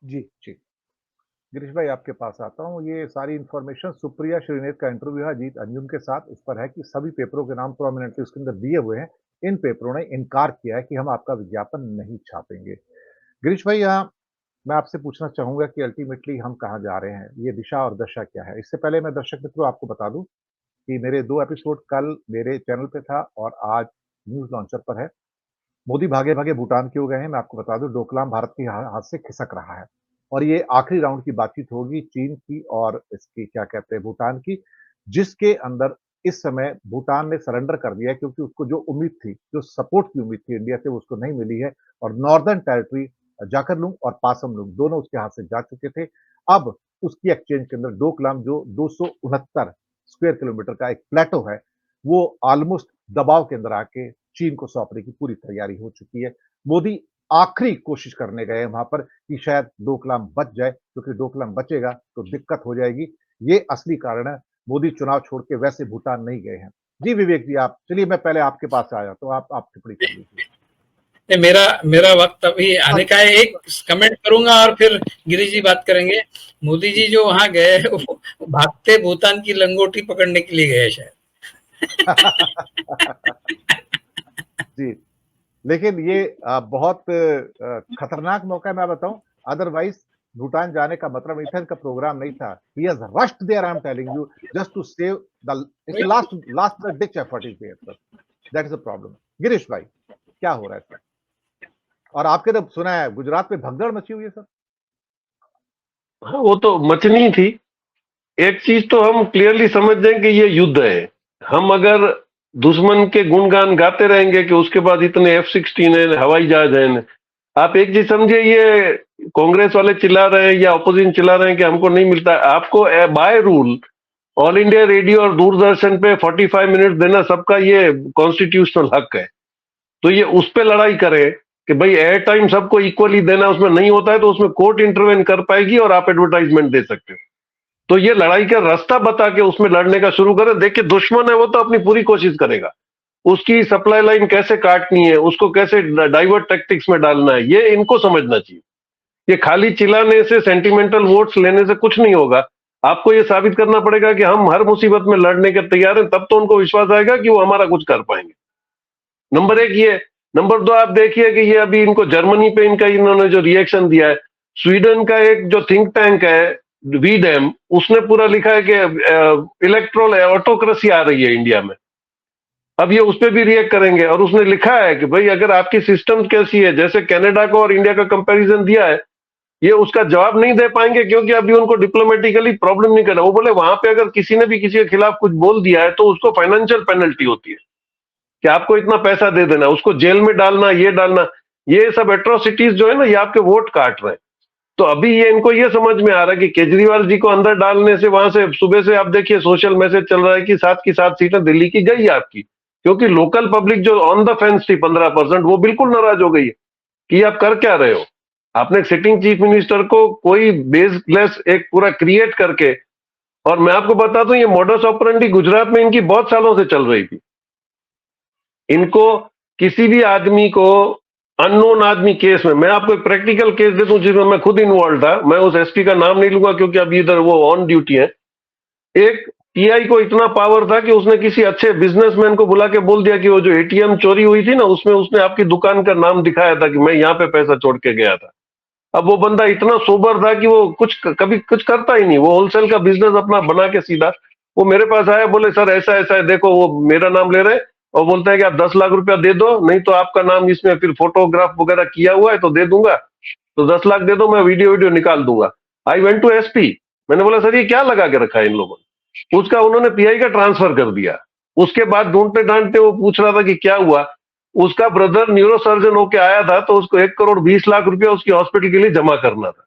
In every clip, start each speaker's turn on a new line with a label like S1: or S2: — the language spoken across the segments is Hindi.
S1: जी, जी। गिरीश भाई आपके पास आता हूँ। ये सारी इन्फॉर्मेशन सुप्रिया श्रीनेत का इंटरव्यू है अजीत अंजुम के साथ, उस पर है कि सभी पेपरों के नाम प्रोमिनेंटली उसके अंदर दिए हुए हैं। इन पेपरों ने इनकार किया है कि हम आपका विज्ञापन नहीं छापेंगे। गिरीश भाई यहाँ मैं आपसे पूछना चाहूँगा कि अल्टीमेटली हम कहाँ जा रहे हैं? ये दिशा और दशा क्या है? इससे पहले मैं दर्शक मित्रों आपको बता दूँ कि मेरे 2 एपिसोड कल मेरे चैनल पे था और आज न्यूज़ लॉन्चर पर है। मोदी भागे-भागे भूटान क्यों गए हैं? मैं आपको बता दूँ डोकलाम भारत के हाथ से खिसक रहा है और ये आखिरी राउंड की बातचीत होगी चीन की और इसकी क्या कहते हैं भूटान की, जिसके अंदर इस समय भूटान ने सरेंडर कर दिया है क्योंकि उसको जो उम्मीद थी, जो सपोर्ट की उम्मीद थी इंडिया से वो उसको नहीं मिली है और नॉर्दर्न टेरिटरी जाकरलुंग और पासमलुंग दोनों उसके हाथ से जा चुके थे। अब उसकी एक्सचेंज के अंदर डोकलाम जो 269 स्क्वायर किलोमीटर का एक प्लेटो है, वो ऑलमोस्ट दबाव के अंदर आके चीन को सौंपने की पूरी तैयारी हो चुकी है। मोदी आखिरी कोशिश करने गए हैं वहाँ पर कि शायद डोकलाम बच जाए, क्योंकि डोकलाम बचेगा तो दिक्कत हो जाएगी। ये असली कारण है, मोदी चुनाव छोड़ के वैसे भूटान नहीं गए हैं। जी विवेक जी आप चलिए मैं पहले आपके पास आया तो आप टिप्पणी कर लीजिए।
S2: नहीं, मेरा मेरा वक्त अभी आने का है। एक कमेंट करूंगा और फिर गिरीश जी बात करेंगे। मोदी जी जो वहां गए वो भागते भूटान की लंगोटी पकड़ने के लिए गए शायद।
S1: जी, लेकिन ये बहुत खतरनाक मौका है मैं बताऊँ, अदरवाइज़ भूटान जाने का मतलब नहीं था, इनका प्रोग्राम नहीं था। He has rushed there I am telling you just to save the its last last ditch effort is there sir, that is the problem. Girish भाई, क्या हो रहा है सर? और आपके तो सुना है गुजरात में भगदड़ मची हुई है सर?
S3: हाँ, वो तो मचनी थी। एक चीज तो हम क्लियरली समझ जाएं कि ये युद्ध है। हम अगर दुश्मन के गुणगान गाते रहेंगे कि उसके बाद इतने F-16 है, हवाई जहाज है, आप एक चीज समझिए, ये कांग्रेस वाले चिल्ला रहे हैं या अपोजिशन चिल्ला रहे हैं कि हमको नहीं मिलता है। आपको by rule all India radio और दूरदर्शन पे 45 मिनट देना सबका ये कॉन्स्टिट्यूशनल हक है। तो ये उस पे लड़ाई करे कि भाई एयर टाइम सबको इक्वली देना, उसमें नहीं होता है तो उसमें कोर्ट इंटरवेन कर पाएगी और आप एडवर्टाइजमेंट दे सकते हो। तो ये लड़ाई का रास्ता बता के उसमें लड़ने का शुरू करें। देखिए दुश्मन है वो तो अपनी पूरी कोशिश करेगा, उसकी सप्लाई लाइन कैसे काटनी है, उसको कैसे डाइवर्ट टैक्टिक्स में डालना है, ये इनको समझना चाहिए। ये खाली चिल्लाने से, सेंटिमेंटल वोट्स लेने से कुछ नहीं होगा। आपको ये साबित करना पड़ेगा कि हम हर मुसीबत में लड़ने के तैयार हैं, तब तो उनको विश्वास आएगा कि वो हमारा कुछ कर पाएंगे। नंबर एक ये। नंबर दो, आप देखिए कि ये अभी इनको जर्मनी पे इनका इन्होंने जो रिएक्शन दिया है, स्वीडन का एक जो थिंक टैंक है वीडैम, उसने पूरा लिखा है कि इलेक्ट्रल ऑटोक्रेसी आ रही है इंडिया में। अब ये उस पर भी रिएक्ट करेंगे और उसने लिखा है कि भाई अगर आपकी सिस्टम कैसी है, जैसे कनाडा को और इंडिया का कंपैरिजन दिया है, ये उसका जवाब नहीं दे पाएंगे क्योंकि अभी उनको डिप्लोमेटिकली प्रॉब्लम नहीं करना। वो बोले वहां पे अगर किसी ने भी किसी के खिलाफ कुछ बोल दिया है तो उसको फाइनेंशियल पेनल्टी होती है कि आपको इतना पैसा दे देना, उसको जेल में डालना, ये डालना। ये सब एट्रोसिटीज जो है ना, ये आपके वोट काट रहे हैं। तो अभी ये इनको ये समझ में आ रहा है कि केजरीवाल जी को अंदर डालने से, वहां से सुबह से आप देखिए सोशल मैसेज चल रहा है कि 7 की 7 सीटें दिल्ली की गई आपकी, क्योंकि लोकल पब्लिक जो ऑन द फेंस थी 15%, वो बिल्कुल नाराज हो गई है कि आप कर क्या रहे हो। आपने सिटिंग चीफ मिनिस्टर को कोई बेसलेस एक पूरा क्रिएट करके, और मैं आपको बता दूं ये मॉडस ऑपरेंडी गुजरात में इनकी बहुत सालों से चल रही थी। इनको किसी भी आदमी को, अननोन आदमी केस में, मैं आपको एक प्रैक्टिकल केस दे दूं जिसमें मैं खुद इन्वॉल्व था, मैं उस एसपी का नाम नहीं लूंगा क्योंकि अभी इधर वो ऑन ड्यूटी है। एक टीआई को इतना पावर था कि उसने किसी अच्छे बिजनेसमैन को बुला के बोल दिया कि वो जो एटीएम चोरी हुई थी ना, उसमें उसने आपकी दुकान का नाम दिखाया था कि मैं यहाँ पे पैसा छोड़ के गया था। अब वो बंदा इतना सोबर था कि वो कभी कुछ करता ही नहीं, वो होलसेल का बिजनेस अपना बना के सीधा वो मेरे पास आया, बोले सर ऐसा ऐसा है, देखो वो मेरा नाम ले रहे हैं और बोलते हैं कि आप 10 लाख रुपया दे दो, नहीं तो आपका नाम इसमें फिर फोटोग्राफ वगैरह किया हुआ है तो दे दूंगा, तो 10 लाख दे दो, मैं वीडियो वीडियो निकाल दूंगा। आई वेंट टू एसपी, मैंने बोला सर ये क्या लगा के रखा है इन लोगों ने। उसका उन्होंने पीआई का ट्रांसफर कर दिया। उसके बाद ढूंढते ढांढते वो पूछ रहा था कि क्या हुआ, उसका ब्रदर न्यूरो सर्जन होके आया था तो उसको 1 करोड़ 20 लाख रुपया उसकी हॉस्पिटल के लिए जमा करना था।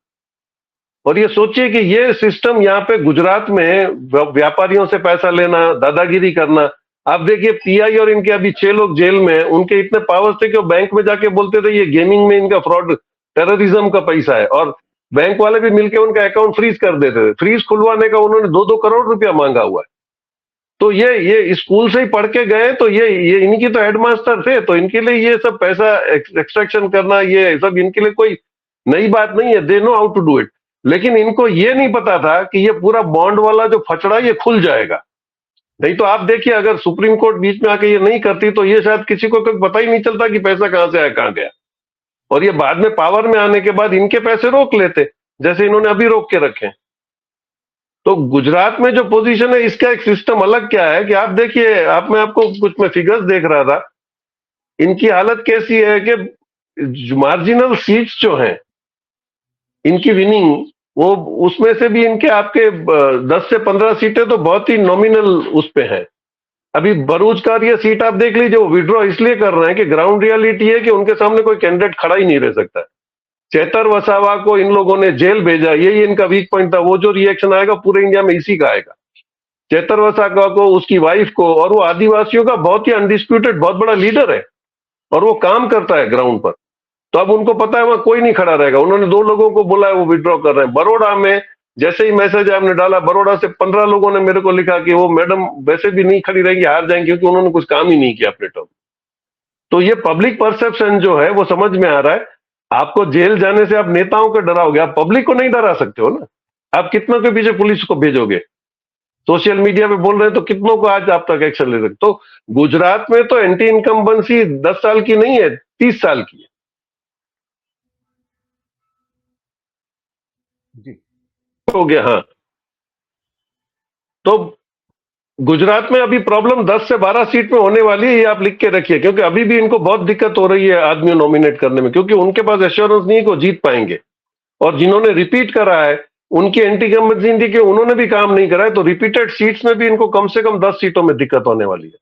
S3: और ये सोचिए कि ये सिस्टम यहाँ पे गुजरात में व्यापारियों से पैसा लेना, दादागिरी करना। आप देखिए पीआई और इनके अभी 6 लोग जेल में हैं, उनके इतने पावर्स थे कि वो बैंक में जाके बोलते थे ये गेमिंग में इनका फ्रॉड, टेररिज्म का पैसा है, और बैंक वाले भी मिलके उनका अकाउंट फ्रीज कर देते थे। फ्रीज खुलवाने का उन्होंने 2-2 करोड़ रुपया मांगा हुआ है। तो ये स्कूल से ही पढ़ के गए, तो ये इनकी तो हेडमास्टर थे, तो इनके लिए ये सब पैसा एक्सट्रैक्शन करना, ये सब इनके लिए कोई नई बात नहीं है, they know how to do it. लेकिन इनको ये नहीं पता था कि ये पूरा बॉन्ड वाला जो फचड़ा ये खुल जाएगा। नहीं तो आप देखिए, अगर सुप्रीम कोर्ट बीच में आके ये नहीं करती तो ये शायद किसी को कभी पता ही नहीं चलता कि पैसा कहां से आया कहां गया। और ये बाद में पावर में आने के बाद इनके पैसे रोक लेते, जैसे इन्होंने अभी रोक के रखे। तो गुजरात में जो पोजीशन है इसका एक सिस्टम अलग क्या है कि आप देखिए, मैं आपको कुछ मैं फिगर्स देख रहा था, इनकी हालत कैसी है कि मार्जिनल सीट्स जो हैं इनकी विनिंग, वो उसमें से भी इनके आपके 10 से 15 सीटें तो बहुत ही नॉमिनल उस पे हैं। अभी भरूच का ये सीट आप देख लीजिए, वो विड्रॉ इसलिए कर रहे हैं कि ग्राउंड रियलिटी है कि उनके सामने कोई कैंडिडेट खड़ा ही नहीं रह सकता। चेतर वसावा को इन लोगों ने जेल भेजा, यही इनका वीक पॉइंट था। वो जो रिएक्शन आएगा पूरे इंडिया में इसी का आएगा। चेतर वसावा को, उसकी वाइफ को, और वो आदिवासियों का बहुत ही अनडिस्प्यूटेड बहुत बड़ा लीडर है और वो काम करता है ग्राउंड पर। तो अब उनको पता है वहां कोई नहीं खड़ा रहेगा, उन्होंने 2 लोगों को बोला है, वो विड्रॉ कर रहे हैं। बड़ौदा में जैसे ही मैसेज आपने डाला, बड़ौदा से 15 लोगों ने मेरे को लिखा कि वो मैडम वैसे भी नहीं खड़ी रहेंगी, हार जाएंगी, क्योंकि उन्होंने कुछ काम ही नहीं किया अपने टर्म। तो ये पब्लिक परसेप्शन जो है वो समझ में आ रहा है। आपको जेल जाने से आप नेताओं को डराओगे, आप पब्लिक को नहीं डरा सकते हो ना। आप कितनों के पीछे पुलिस को भेजोगे? सोशल मीडिया पे बोल रहे हैं तो कितनों को आज आप तक एक्शन ले सकते। तो गुजरात में तो एंटी इनकम्बेंसी 10 साल की नहीं है, 30 साल की है।
S1: जी।
S3: हो गया, हाँ। तो गुजरात में अभी प्रॉब्लम 10 से 12 सीट में होने वाली है, ये आप लिख के रखिए, क्योंकि अभी भी इनको बहुत दिक्कत हो रही है आदमी नॉमिनेट करने में, क्योंकि उनके पास एश्योरेंस नहीं है कि वो जीत पाएंगे। और जिन्होंने रिपीट करा है उनकी एंटी इनकम्बेंसी के उन्होंने भी काम नहीं करा है, तो रिपीटेड सीट्स में भी इनको कम से कम 10 सीटों में दिक्कत होने वाली है।